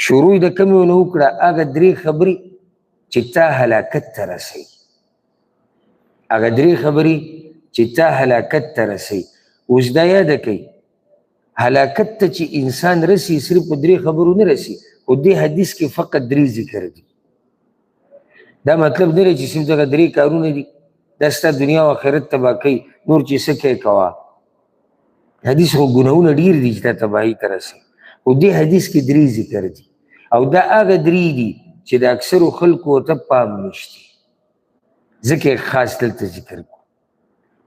شروع د کومې ونه وکړه هغه درې خبرې چې تا هلاکت ته رسوي. هغه درې خبرې چې تا هلاکت ته رسوي. اوس دا یاده کوي هلاکت ته چې انسان رسي صرف په درې خبرو نه رسي، خو دې حدیث کې فقط درې ذکر دي. دا مطلب نه دی چې صرف دغه درې کارونه دي دا ستا دنیا او آخرت تباه کوي، نور چې څه کوې کوه. حدیث خو ګناهونه ډېر دي چې تا تباهي ته رسوي، خو دې حدیث کې درې ذکر دي او دا هغه درې دي چې د اکثرو خلکو ته پام نشته، ځکه یې خاص دلته ذکر کړو.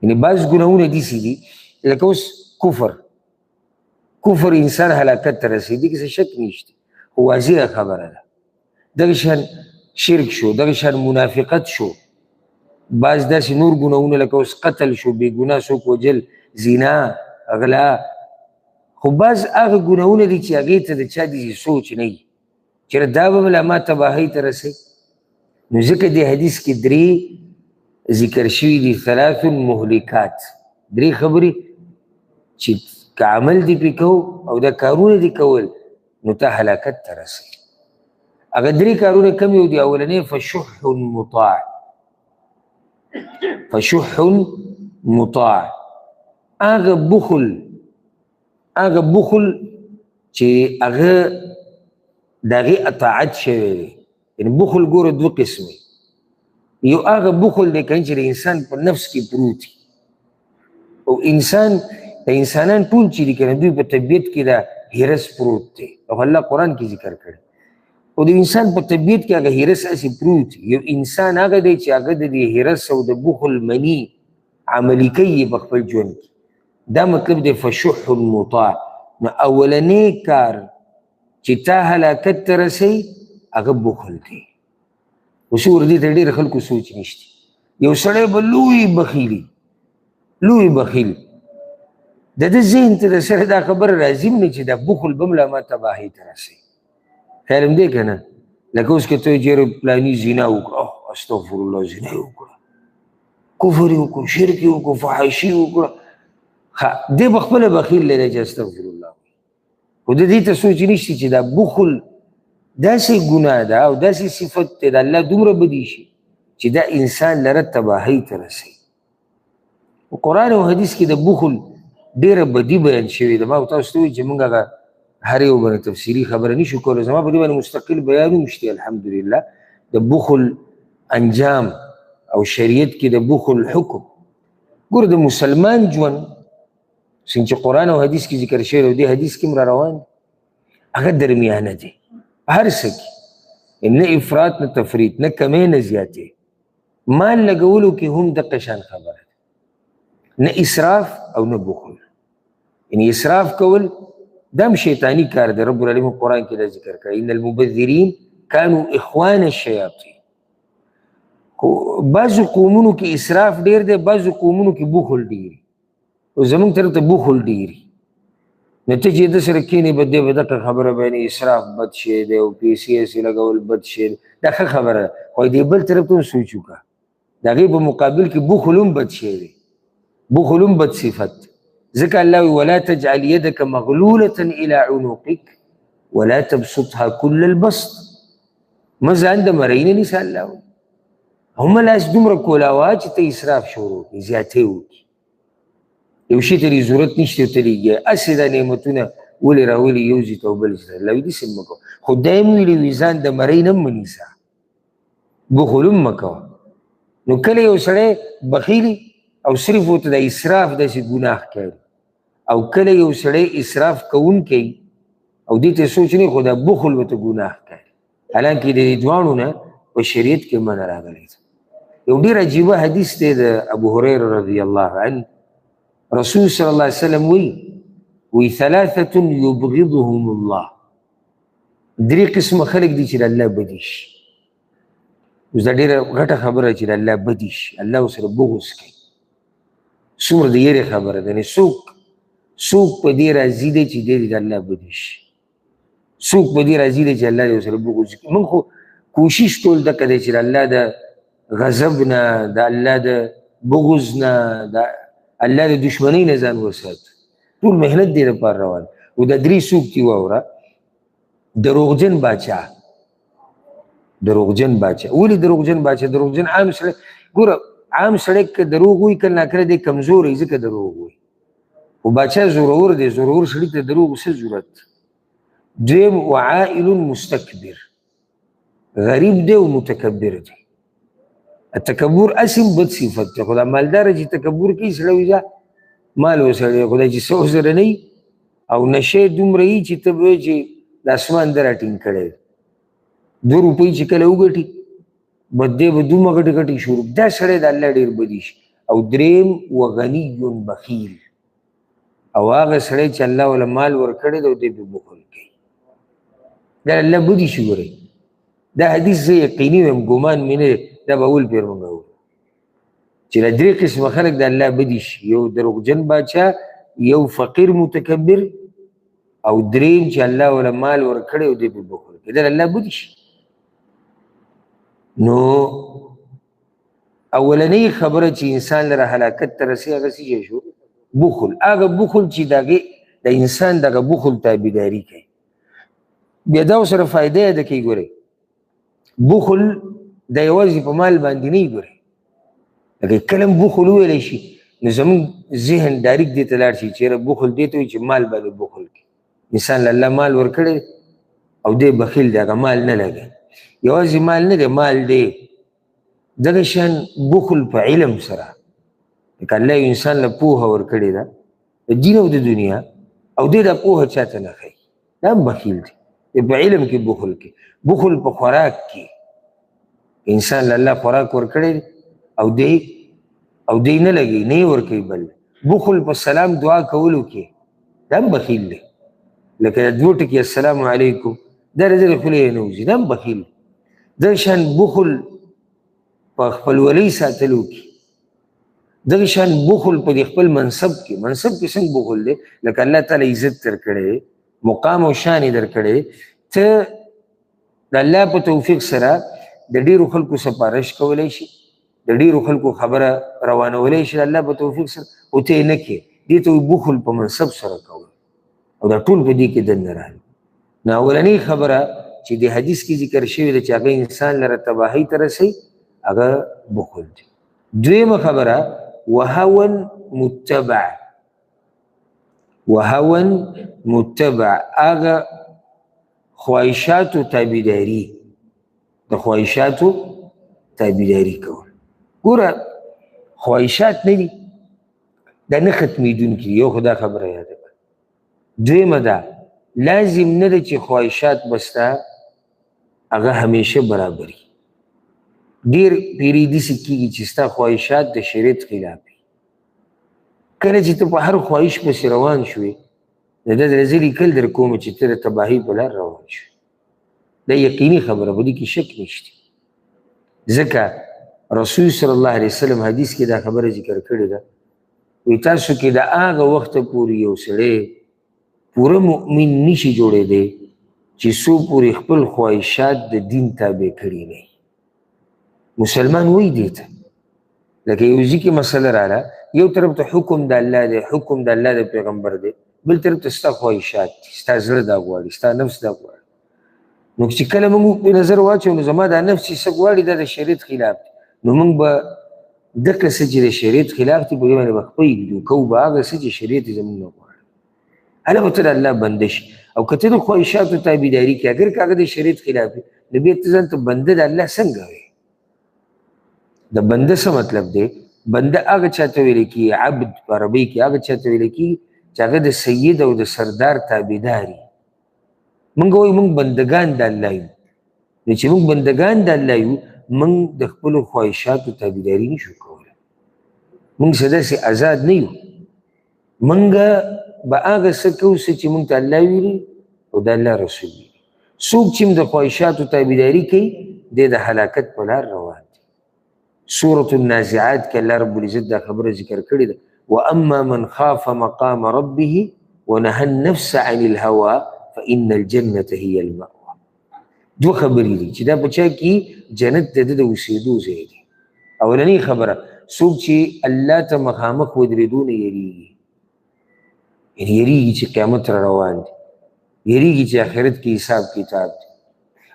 یعنې بعض ګناهونه داسې دي لکه اوس کفر انسان هلاکت ته رسوي، دې کې څه شک نشته، خو واضحه خبره ده. دغه شان شرک شو، دغه شان منافقت شو، بعض داسې نور ګناهونه لکه اوس قتل شو، بې ګناه څوک وجل، زنا، غلا. خو بعض هغه ګناهونه دي چې هغې ته د چا داسې سوچ نه وي چېرې دا به ملا ما تباهۍ ته رسوي. نو ځکه دې حدیث کې درې ذکر شوي دي، ثلاث مهلکات، درې خبرې چې که عمل دې پرې کوو او دا کارونه دې کول نو تا هلاکت ته رسوي. هغه درې کارونه کوم یو دي؟ اولنی فشح مطاع. فشح مطاع هغه بخل چې هغه د هغې اطاعت شوی دی. یعنې بخل ګوره دوه قسمه، یو هغه بخل دی که چې د انسان په نفس کې پروت وي، او انسانان ټول چې دي که نه دوی په طبیعت کې دا هرس پروت دی، او الله قرآن کې ذکر کړی. او د انسان په طبیعت کې هغه هرس هسې پروت وي. یو انسان هغه دی چې هغه د دې هرس او د بخل مني عملي کوي په خپل ژوند کې. دا مطلب دی فشح مطاع. نو اولنی کار چې تا هلاکت ته رسوي هغه بخل دی. اوس وردې ته ډېر خلکو سوچ نشته. یو سړی به لوی بخیل د ده ذهن ته د سره دا خبره راځي نه چې دا بخل به ملا ما تباهۍ ته رسوي. خیر هم دی که نه؟ لکه اوس که ته چېرې پلاني زنا وکړه، استغفرالله، زنا یې وکړه، کفر یې وکړو، شرک یې وکړو، فحاشي یې وکړه، دی به خپله بخیل دی چې استغفرالله. خو د دې ته سوچ نشته چې دا بخل داسې ګناه ده او داسې صفت دی د الله دومره بدي شي چې دا انسان لره تباهۍ ته رسوي. قرآن او حدیث کې د بخل ډېره بدي بیان شوې ده. ما به تاسو ته ووایي چې موږ هغه هر یو باندې تفصیلي خبره نشو کولی، زما په دې باندې مستقل بیان هم شته الحمدلله. د بخل انجام او شریعت کې د بخل حکم. ګوره د مسلمان ژوند څنګه چې قرآن او حدیث کې ذکر شوی او دې حدیث کې هم را روان دی هغه درمیانه دی هر څه کې، نه افراط نه تفریط، نه کمې نه زیاتې. مال لګولو کې هم دقه شان خبره ده، نه اسراف او نه بخل. یعنې اسراف کول دا هم شیطاني کار دی. رب العالمین قرآن کې دا ذکر کړی ان المبذرین کانوا اخوان الشیاطین. بعضو قومونو کې اسراف ډېر دی، بعضو قومونو کې بخل ډېر. او زمونږ طرف ته بخل ډېر. نو ته چې د سره کښېنې به دی به دقه خبره بیانې اسراف بد شی دی او پیسې هسې لګول بد شی دی، دا ښه خبره ده. خو دې بل طرف ته هم سوچ وکړه، د هغې په مقابل کې بخل هم بد شی دی، بخل هم بد صفت. ځکه الله وی ولا تجعل يدك مغلولة إلى عنقك ولا تبسطها كل البسط. مه ځان د مرۍ نه نیسه. الله وی هم لاس دومره کولاوه چې ته اسراف شروع کړې، زیاتې وکړي. یو شي ته دې ضرورت نشته ورته لېږي، هسې دا نعمتونه ولې راولي یو ځای ته او بل ځای ته. الله وی داسې مه کوه. خو دا یې هم ویلي وي ځان د مرۍ نه هم مه نیسه، بخل هم مه کوه. نو کله یو سړی بخیل او صرف ورته د اسراف داسې ګناه ښکاري، او کله یو سړی اسراف کوونکی او دې ته سوچ نه خو دا بخل ورته ګناه ښکاري. حالانکې د دې دواړو نه په شریعت کې منع راغلی ده. یو ډېر عجیبه حدیث دی د ابو هریره رضی الله عنه. رسول صلی الله علیه وسلم وی ثلاثة یبغضهم الله. درې قسمه خلک دي چې د الله بدي شي. اوس دا ډېره غټه خبره چې د الله بدي شي، الله ورسره بغض کوي. څومره د یېرې خبره ده. یعنې څوک په دې راضي دی چې دی د الله بدي شي، څوک په دې راضي دی چې الله دې ورسره بغض کوي. موږ خو کوشش ټول دقه دی چې د الله د غضب نه، د الله د بغض نه، د الله د دشمنۍ نه ځان وساتو. ټول محنت دې لپاره روان. او دا درې څوک دي واوره. دروغجن باچا، دروغجن باچا. ولې دروغجن باچا؟ دروغجن عام سړی، ګوره عام سړی که دروغ وایي که ناکله دی کمزوری ځکه دروغ وایي، خو باچا زورور دی، زورور سړي ته دروغ څه ضرورت. دویم وعائل مستکبر، غریب دی او متکبر دی. التکبر اسم بد صفت دی، خو دا مالدار چې تکبر کوي سړی وایي مال وسړی خدای چې 100 زره نه او نشه دومره وي چې ته به وایې چې د اسمان ده راټینګ کړی دی. 2 روپۍ چې کله وګټي بدې به دومره ګټې ګټې شروع، دا سړی د الله ډېر بدي شي. او دریم وغني بخیل، او هغه سړی چې الله وله مال ورکړی دی او دی پرې بخل کوي، دا الله بدي شي. ګورئ دا حدیث زه یقیني ویم، ګمان مې نه دی، دا به اول پیر مونږ وو چې دا 3 قسمه خلک د الله بدي شي، یو دروغجن باچا، یو فقیر متکبر، او دریم چې الله وله مال ورکړی او دی پرې بخل کوي، دا الله بدي شي. نو اولنۍ خبره چې انسان لره هلاکت ته رسي هغه څه شو؟ بخل. هغه بخل چې د انسان دغه بخل تابعداري کوي. بیا دا ورسره فایده یې ده کوي. ګورئ بخل د یوازې په مال باندې نه وي. ګورئ لکه کله هم بخل وویلی شي نو زموږ ذهن ډایرکټ دې ته لاړ شي چې بخل دې ته وایي چې مال باندې بخل کوي. انسان له الله مال ورکړی او دی بخیل دی، هغه مال نه لګي. یوازې مال نه دی، مال دی. دغه شان بخل په علم سره، لکه الله یو انسان له پوهه ورکړې ده د دین او د دنیا، او دی دا پوهه چاته نه ښایي، دا هم بخیل دی. په علم کې بخل کوي. بخل په خوراک کې، انسان له الله خوراک ورکړی او دی نه لګي، نه یې ورکوي. بل بخل په سلام دعا کولو کې، دا هم بخیل دی. لکه 2 ټکي السلام علیکم دا د دې خولې نه وځي، دا هم بخیل دی. دغه شان بخل په خپلولۍ ساتلو کې، دغه شان بخل په خپل منصب کې. منصب کې څنګه بخل دی؟ لکه الله تعالی عزت درکړی، مقام او شان یې درکړی، ته د الله په توفیق سره د ډېرو خلکو سپارش کولی شي، د ډېرو خلکو خبره روانولی شي د الله په توفیق سره، او ته یې نه کوې. دې ته بخل په منصب سره کول، او دا ټول په دې کې دننه راغلي. نو اولنۍ خبره چې د حدیث کې ذکر شوې ده چې هغه انسان لره تباهۍ ته رسوي، هغه بخل دی. دویمه خبره وهوا متبع. وهوا متبع هغه خواهشاتو تابعداري، د خواهشاتو تابعداري کول. ګوره خواهشات نه دي، دا نه ختمېدونکي دي. یو خدا خبره یاده کړه. دویمه ده لازم نه ده چې خواهشات به ستا هغه همیشه برابري. ډېر پیرې داسې کېږي چې ستا خواهشات د شریعت خلاف وي. کله چې ته په هر خواهش پسې روان شوې، د ده زه لیکل در کوم چې ته د تباهۍ په لار روان شوې. دا یقیني خبره، په دې کې شک نشته. ځکه رسول صلی الله علیه وسلم حدیث کې دا خبره ذکر کړې ده، وایي تاسو کې د هغه وخته پورې یو سړی پوره مؤمن نشي جوړېدی چې څو پورې خپل خواهشات د دین تابع کړي نه. مسلمان وایي دې ته، لکه یو ځای کې مسله راغله، یو طرف ته حکم د الله دی، حکم د الله د پیغمبر دی، بل طرف ته ستا خواهشات دي، ستا زړه دا غواړي، ستا نفس دا غواړي. نو چې کله موږ په نظر واچو نو زما دا نفس چې څه غواړي دا د شریعت خلاف دی، نو موږ به دغه څه چې د شریعت خلاف دي په دې باندې به خپل ږدو، کوو به هغه څه چې شریعت یې زموږ نه غواړي. هله به ته د الله بنده شي. او که ته د خواهشاتو تابعداري کوې، اګر که هغه د شریعت خلاف وي، نو بیا ته ځان ته بنده د الله څنګه وایې؟ د بنده څه مطلب دی؟ بنده هغه چاته ویل کېږي، عبد په عربۍ کې هغه چاته ویل کېږي چې هغه د سید او د سردار تابعدار وي. موږ وایو موږ بندګان د الله یو. نو چې موږ بندګان د الله یو، موږ د خپلو خواهشاتو تابعداري نشو کولی. موږ څه داسې آزاد نه یو. موږ به هغه څه کوو چې موږ ته الله ویلي او د الله رسول ویلي. څوک چې د خواهشاتو تابعداري کوي، دی د هلاکت په لار روان دی. سورة النازعات کې الله رب العزت دا خبره ذکر کړې ده، واما من خاف مقام ربه ونهى النفس عن الهوى فإن الجنة هي المأوى. 2 خبرې دي چې دا په چا کې جنت د ده د اوسېدو ځای دی. اولنۍ خبره څوک چې الله ته مخامخ ودرېدو نه یېرېږي، یعنې یېرېږي چې قیامت را روان دی، یریږي چې آخرت کې حساب کتاب دی.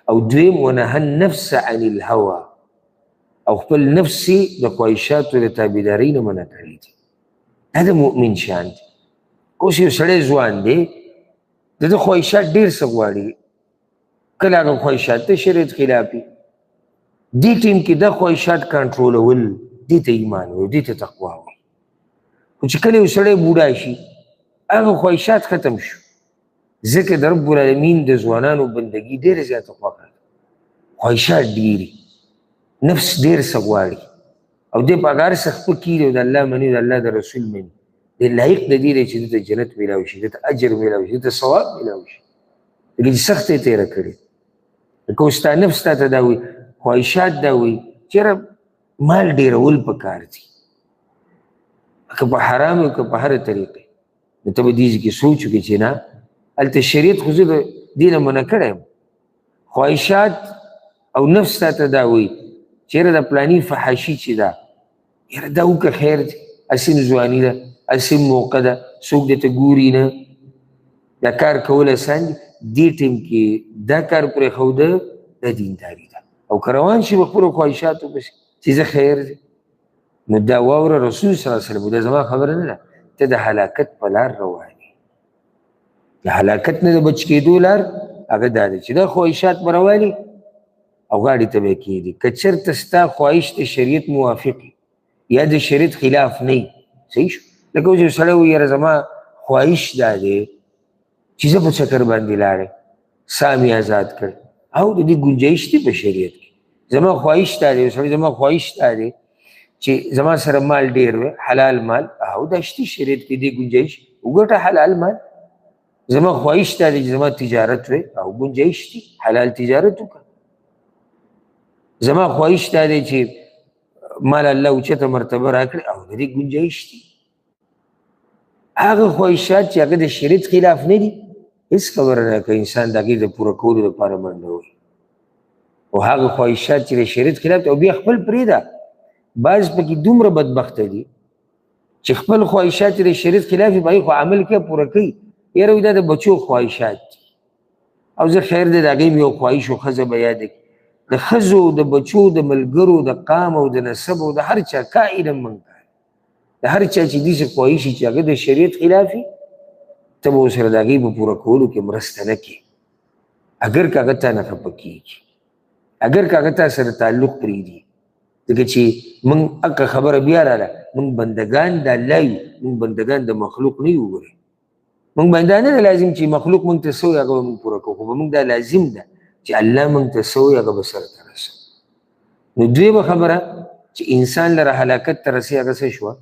او دویم ونهى النفس عن الهوى، او خپل نفس د خواهشاتو د تابعدارۍ نه منع کړی دی. دا د مؤمن شان دی. اوس یو سړی ځوان دی، د ده خواهشات ډېر څه غواړي، کله هغه خواهشات د شریعت خلافي، دې ټیم کې دا خواهشات کنټرولول دې ته ایمان وایي، دې ته تقوا وایي. خو چې کله یو سړی بوډا شي هغه خواهشات ختم شو، ځکه د رب العالمین د ځوانانو بندګي ډېره زیاته خوښه ده، خواهشات ډېرې، نفس ډېر څه غواړي، او دې په هغه هر څه خپه کېږي او د الله مني، د الله د رسول مني، دی لایق د دې دی چې دته جنت میلاو شي، دته اجر میلاو شي، دته ثواب میلاو شي، لکه چې سخت یې تېره کړې. لکه اوس ستا نفس تا ته دا وایي، خواهشات دا وایي چېرې مال ډېرول پکار دي، که په حرام او که په هره طریقې. نو ته به دې کې سوچ وکړې چې نه، هلته شریعت خو زه د دې نه منع کړی یم. خواهشات او نفس تا ته دا وایي چېرې د پلاني فحاشي چې ده، یاره دا وکړه خیر دی، هسې ځواني ده، هسې موقع ده، څوک درته ګوري نه، دا کار کول اسان دي. دې ټیم کې دا کار پرېښوده دا دینداري ده. او که روان شي په خپلو خواهشاتو پسې چې زه خیر دی، نو دا واوره رسول صلی الله علیه وسلم، دا زما خبره نه ده، ته د هلاکت په لار روان یې. د هلاکت نه د بچ کېدو لار هغه دا دی چې دا خواهشات به روانې او غاړې ته به یې کېږدي. که چېرته ستا خواهش د شریعت موافق یا د شریعت خلاف نه وي، صحیح شو. لکه اوس یو سړی وایي یاره زما خواهش دا دی چې زه په چکر باندې لاړی، ساه مې آزاد کړ، او د دې ګنجایش دی په شریعت کې. زما خواهش دا دی، سړی زما خواهش دا دی چې زما سره مال ډېر وي، حلال مال، او دا شته شریعت کې دی گنجایش، وګټه حلال مال. زما خواهش دا دی چې زما تجارت وي، او گنجایش دی، حلال تجارت وکړه. زما خواهش دا دی چې مال الله اوچته مرتبه راکړي، او د دې گنجایش دی. هغه خواهشات چې هغه د شریعت خلاف نه دي، هېڅ خبره نه که انسان د هغې د پوره کولو لپاره منډه وهي. او هغه خواهشات چې د شریعت خلاف دي او بیا خپل پرېږده. بعض پکې دومره بدبخته دي چې خپل خواهشات چې د شریعت خلاف دي په هغې خو عمل کوي، پوره کوي. یاره وایي دا د بچو خواهشات دي، او زه خیر دی د هغې مې یو خواهش و ښځه به یاده کړي، د ښځو د بچو د ملګرو د قام او د نسب او د هر چا کائنا من کان، د هر چا چې داسې خواهش چې هغه د شریعت خلاف وي، ته به ورسره د هغې په پوره کولو کې مرسته نه کوې، اگر که هغه تا نه خفه کېږي، اگر که هغه تا سره تعلق پرېږدي. ځکه چې موږ حقه خبره بیا راله، موږ بندګان د الله یو، موږ بندګان د مخلوق نه یو. ګورئ موږ باندې دا نه ده لازم چې مخلوق موږ ته څه وایي هغه به موږ پوره کوو، خو به موږ دا لازم ده چې الله موږ ته څه وایي هغه به سرته رسوو. نو دویمه خبره چې انسان لره هلاکت ته رسي، هغه څه شوه؟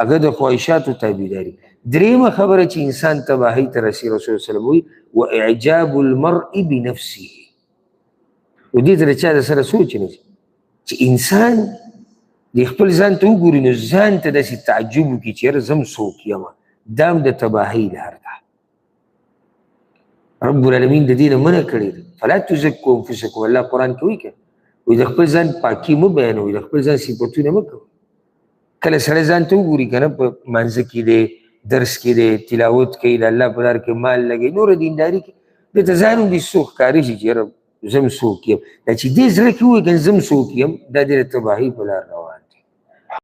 هغه د خواهشاتو تابعداري. دریمه خبره چې انسان تباهۍ ته رسي، رسول الله صلی الله علیه وسلم وایي واعجاب المرء بنفسه. و دې ته د چا د سره سوچ نه شي چې انسان د خپل ځان ته وګوري، نو ځان ته داسې تعجب وکړي چې یاره زه هم څوک یم. دا هم د تباهۍ لار ده. رب العالمین د دې نه منع کړې ده، فلا تزکوا انفسکم. الله قرآن کې وایي که وایي د خپل ځان پاکي مه بیانوئ، د خپل ځان صفتونه مه کوئ. کله سړی ځان ته وګوري که نه، په مانځه کې دی، درس کې دی، تلاوت کوي، د الله په لار کې مال لګوي، نوره دینداري کوي، دته ځان هم دې څوک ښکاري شي چې یاره زه هم څوک یم. دا چې دې زړه کې ووایي که زه هم څوک یم، دا دې د تباهۍ په لار روان.